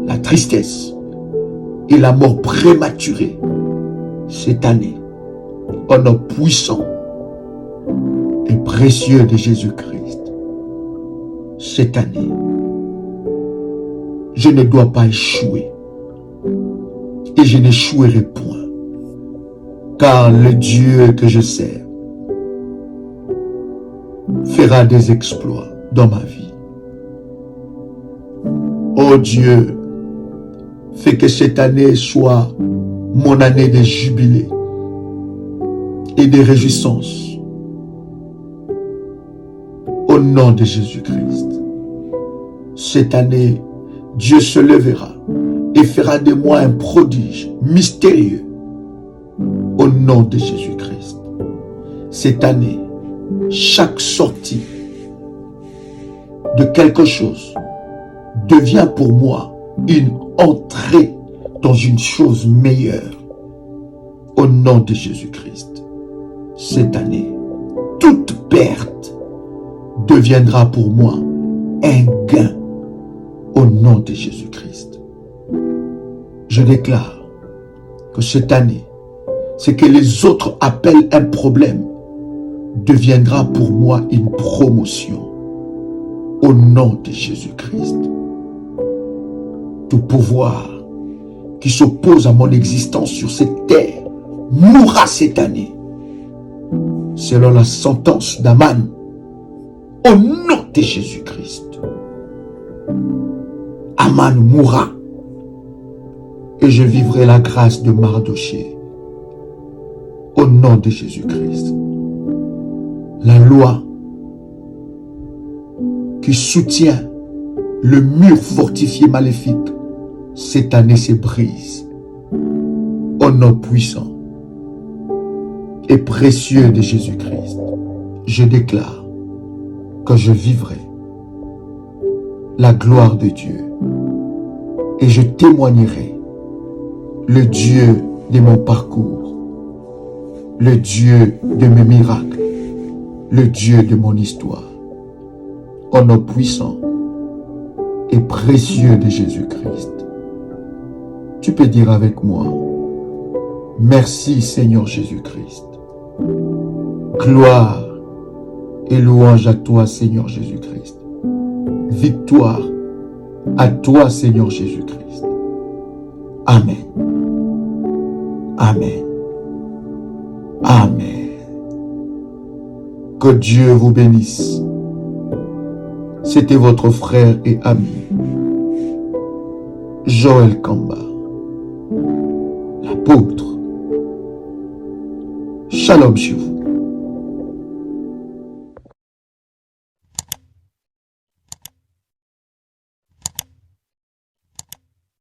la tristesse et la mort prématurée cette année au nom puissant et précieux de Jésus-Christ. Cette année, je ne dois pas échouer et je n'échouerai point, car le Dieu que je sers fera des exploits dans ma vie. Oh Dieu, fais que cette année soit mon année de jubilé et de réjouissance au nom de Jésus-Christ. Cette année, Dieu se lèvera et fera de moi un prodige mystérieux au nom de Jésus-Christ. Cette année, chaque sortie de quelque chose devient pour moi une entrée dans une chose meilleure Au nom de Jésus-Christ, cette année, toute perte deviendra pour moi un gain au nom de Jésus-Christ. Je déclare que cette année, ce que les autres appellent un problème deviendra pour moi une promotion au nom de Jésus-Christ. Tout pouvoir qui s'oppose à mon existence sur cette terre mourra cette année selon la sentence d'Aman au nom de Jésus-Christ. Aman mourra et je vivrai la grâce de Mardoché au nom de Jésus-Christ. La loi qui soutient le mur fortifié maléfique cette année se brise au nom puissant et précieux de Jésus-Christ. Je déclare que je vivrai la gloire de Dieu et je témoignerai le Dieu de mon parcours, le Dieu de mes miracles, le Dieu de mon histoire, au nom puissant et précieux de Jésus-Christ. Tu peux dire avec moi, merci Seigneur Jésus-Christ. Gloire et louange à toi Seigneur Jésus-Christ. Victoire à toi Seigneur Jésus-Christ. Amen. Amen. Amen. Que Dieu vous bénisse. C'était votre frère et ami, Joël Kamba, l'apôtre. Shalom chez vous.